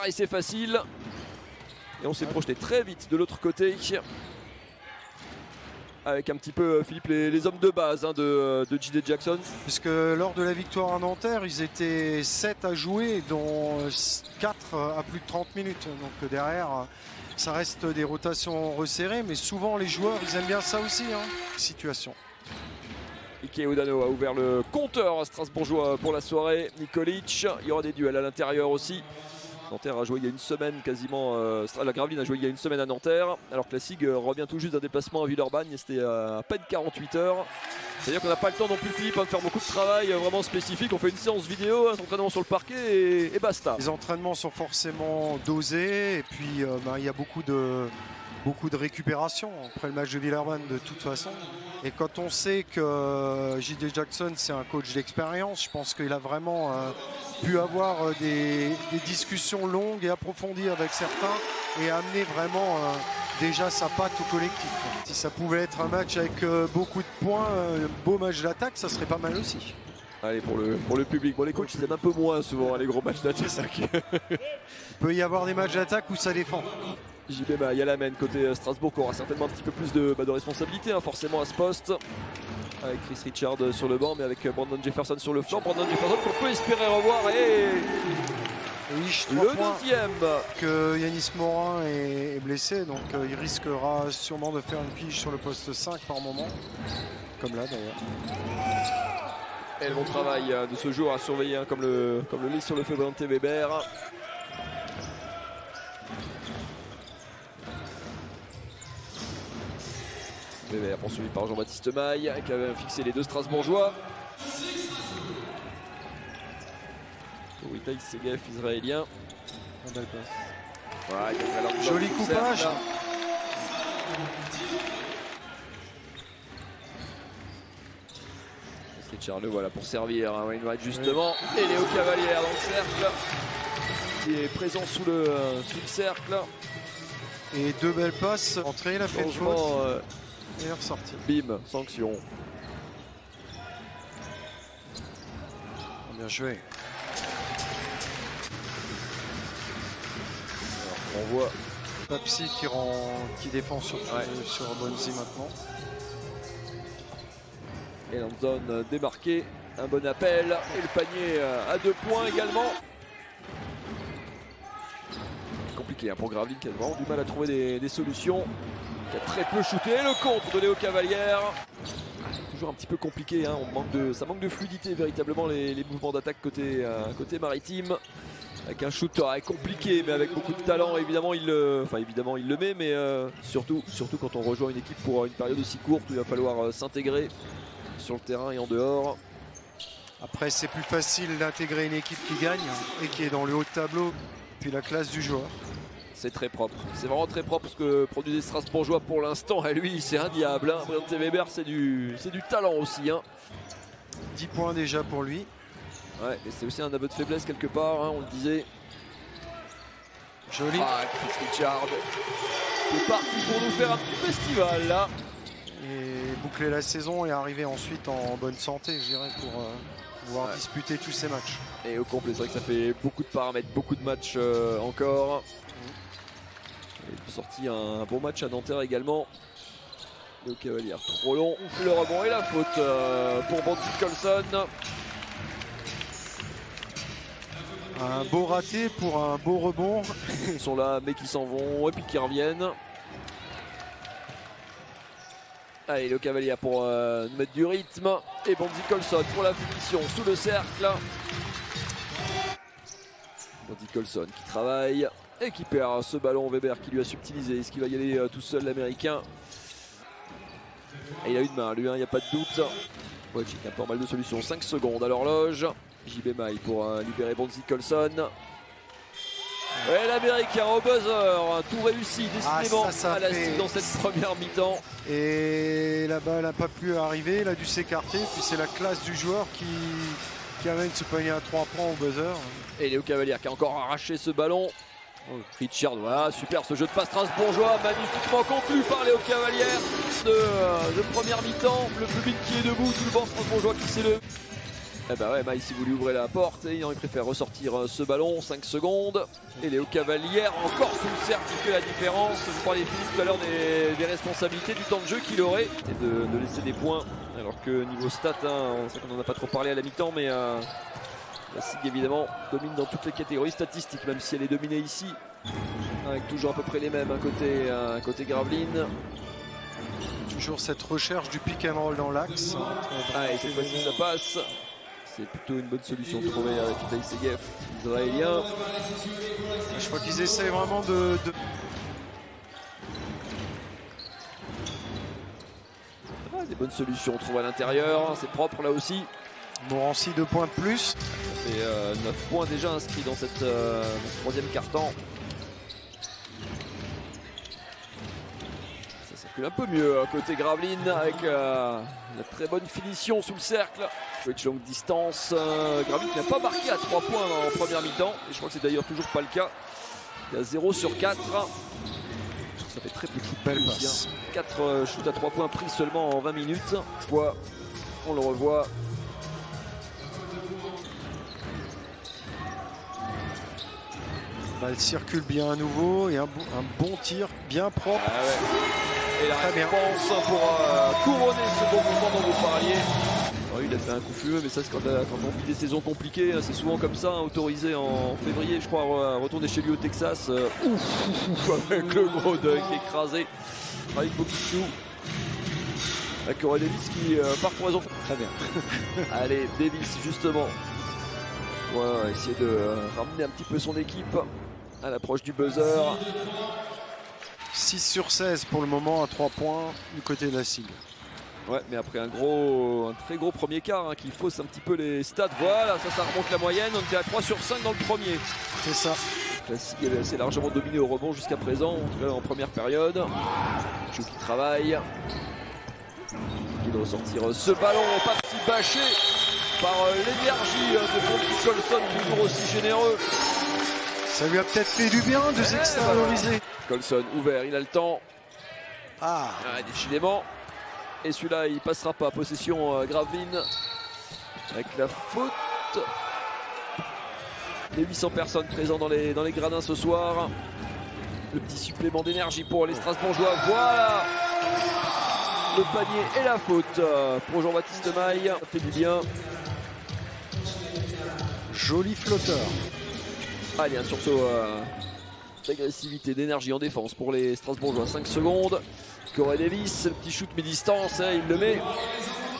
paraissait facile. Et on s'est projeté très vite de l'autre côté. Avec un petit peu, Philippe, les hommes de base de J.D. Jackson. Puisque lors de la victoire à Nanterre, ils étaient 7 à jouer, dont 4 à plus de 30 minutes. Donc derrière, ça reste des rotations resserrées, mais souvent les joueurs, ils aiment bien ça aussi, situation. Ike Udano a ouvert le compteur strasbourgeois pour la soirée. Nikolic, il y aura des duels à l'intérieur aussi. Nanterre a joué il y a une semaine quasiment, la Gravelines a joué il y a une semaine à Nanterre, alors que la SIG revient tout juste d'un déplacement à Villeurbanne, et c'était à peine 48 heures. C'est-à-dire qu'on n'a pas le temps non plus, Philippe, de faire beaucoup de travail vraiment spécifique. On fait une séance vidéo, un entraînement sur le parquet et basta. Les entraînements sont forcément dosés, et puis il y a beaucoup de récupération après le match de Villeurbanne de toute façon. Et quand on sait que J.D. Jackson c'est un coach d'expérience, je pense qu'il a vraiment pu avoir des discussions longues et approfondies avec certains et amener vraiment déjà sa patte au collectif. Si ça pouvait être un match avec beaucoup de points, un beau match d'attaque, ça serait pas mal aussi. Allez, pour le public. Bon, les coachs ils aiment un peu moins souvent les gros matchs d'attaque. Il peut y avoir des matchs d'attaque où ça défend. JB Yalamène côté Strasbourg qui aura certainement un petit peu plus de responsabilité forcément à ce poste. Avec Chris Richard sur le banc, mais avec Brandon Jefferson sur le flanc. Brandon Jefferson qu'on peut espérer revoir. Et le deuxième. Que Yanis Morin est blessé, donc il risquera sûrement de faire une pige sur le poste 5 par moment. Comme là d'ailleurs. Et le bon travail de ce jour à surveiller comme le lit sur le feu Brante Weber. Weber poursuivi par Jean-Baptiste Maille qui avait fixé les deux Strasbourgeois. Witaï Segef israélien. Belle passe. Ouais, joli coupage. Richard le voilà pour servir Wayne Wright justement. Et Léo Cavalière dans le cercle. Qui est présent sous le cercle. Et deux belles passes. Entrée, il a fait une faute. Et ressorti. Bim, sanction. Bien joué. Alors, on voit Papsi qui défend sur Bonzi maintenant. Et en zone démarquée, un bon appel et le panier à 2 points également. Compliqué pour Gravelines qui a vraiment du mal à trouver des solutions. Qui a très peu shooté. Et le contre de Léo Cavalière. Toujours un petit peu compliqué, ça manque de fluidité véritablement les mouvements d'attaque côté maritime. Avec un shoot compliqué mais avec beaucoup de talent, évidemment il le met, mais surtout quand on rejoint une équipe pour une période aussi courte où il va falloir s'intégrer sur le terrain et en dehors. Après c'est plus facile d'intégrer une équipe qui gagne et qui est dans le haut de tableau, puis la classe du joueur. C'est très propre, c'est vraiment très propre parce que produit des Strasbourgeois pour l'instant, et lui c'est un diable. Brante Weber c'est du talent aussi. 10 points déjà pour lui. Ouais, et c'est aussi un aveu de faiblesse quelque part, on le disait. Joli. Chris Richard qui est parti pour nous faire un petit festival là. Et boucler la saison et arriver ensuite en bonne santé, je dirais, pour pouvoir disputer tous ces matchs. Et au complet, c'est vrai que ça fait beaucoup de paramètres, beaucoup de matchs encore. Et sorti un bon match à Nanterre également. Léo Cavalière trop long. Le rebond et la faute pour Bonzi Colson. Un beau raté pour un beau rebond. Ils sont là mais qui s'en vont et puis qui reviennent. Allez, Léo Cavalière pour nous mettre du rythme. Et Bonzi Colson pour la finition sous le cercle. Bonzi Colson qui travaille et qui perd ce ballon. Weber qui lui a subtilisé. Est-ce qu'il va y aller tout seul, l'américain? Et il a une main, lui, il n'y a pas de doute. Wojcik a pas mal de solutions. 5 secondes à l'horloge. JB Maille pour libérer Bonzi Colson. Et l'américain au buzzer, tout réussi décidément à la cible dans cette première mi-temps. Et la balle n'a pas pu arriver, il a dû s'écarter. Puis c'est la classe du joueur qui amène ce panier à 3 points au buzzer. Et Léo Cavalière qui a encore arraché ce ballon. Richard, voilà, super ce jeu de passe strasbourgeois, magnifiquement conclu par Léo Cavalière de première mi-temps. Le public qui est debout, tout le banc strasbourgeois qui s'est levé. Eh ben ouais, Maïs il voulait ouvrir la porte et il préfère ressortir ce ballon, 5 secondes. Et Léo Cavalière encore sous le cercle qui fait la différence. Je parlais Philippe tout à l'heure des responsabilités du temps de jeu qu'il aurait. C'était de laisser des points alors que niveau stats, on sait qu'on n'en a pas trop parlé à la mi-temps, mais la SIG évidemment domine dans toutes les catégories statistiques, même si elle est dominée ici. Avec toujours à peu près les mêmes côté Gravelines. Toujours cette recherche du pick and roll dans l'axe. Et cette fois-ci ça passe. C'est plutôt une bonne solution trouvée avec Itaï Segef, israélien. Je crois qu'ils essaient vraiment de... Des bonnes solutions trouvées à l'intérieur, c'est propre là aussi. Morancy 2 points de plus. Ça fait 9 points déjà inscrits dans cette ce troisième quart-temps. Ça circule un peu mieux côté Gravelines avec la très bonne finition sous le cercle. Switch longue distance. Gravelines n'a pas marqué à 3 points en première mi-temps. Et je crois que c'est d'ailleurs toujours pas le cas. Il y a 0 sur 4. Ça fait très peu de shoots. Belle passe. 4 shoots à 3 points pris seulement en 20 minutes. On le revoit. Elle circule bien à nouveau et un bon tir bien propre. Ah ouais. Et la Très bien. réponse pour couronner ce bon mouvement dont vous parliez. Oh, il a fait un coup fumeux, mais ça c'est quand on vit des saisons compliquées, c'est souvent comme ça, autorisé en février, je crois, à retourner chez lui au Texas. Avec le gros dunk écrasé. Avec beaucoup de sous. Avec Corey Davis qui part pour raison. Très bien. Allez, Davis justement. Ouais, essayer de ramener un petit peu son équipe à l'approche du buzzer. 6 sur 16 pour le moment à 3 points du côté de la SIG. Ouais, mais après un très gros premier quart qui fausse un petit peu les stats. Voilà, ça remonte la moyenne. On était à 3 sur 5 dans le premier. C'est ça. La SIG avait assez largement dominé au rebond jusqu'à présent, en tout cas en première période. Chou qui travaille. Qui doit sortir ce ballon, pas petit bâché par l'énergie de Francis Colson, toujours aussi généreux. Ça lui a peut-être fait du bien de s'extérioriser. Colson ouvert, il a le temps. Ah, Décidément. Et celui-là, il passera pas. Possession Gravelines. Avec la faute. Les 800 personnes présentes dans les gradins ce soir. Le petit supplément d'énergie pour les Strasbourgeois. Voilà. Le panier et la faute pour Jean-Baptiste Maille. Ça fait du bien. joli flotteur. Allez, un sursaut d'agressivité, d'énergie en défense pour les Strasbourgeois. 5 secondes. Corey Davis, le petit shoot mi-distance, il le met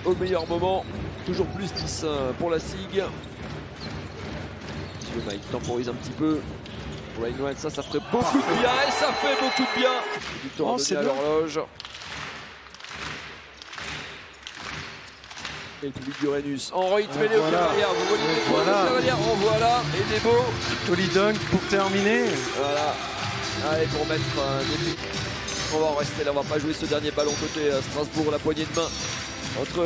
au meilleur moment. Toujours plus 10 pour la SIG. Le Mike temporise un petit peu. Ryan White, ça ferait beaucoup de bien. Et ça fait beaucoup de bien. Du temps à donner à l'horloge. Et le public d'Uranus en rythme et Léo Cavalière. Vous voyez les points de Cavalière. En voilà. Et des beaux. Joli dunk pour terminer. Voilà. Allez, pour mettre des... On va en rester là. On va pas jouer ce dernier ballon côté Strasbourg. La poignée de main entre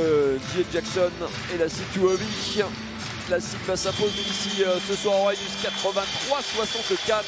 J. Jackson et la Situovic. La SIG va s'imposer ici ce soir en Uranus 83-64.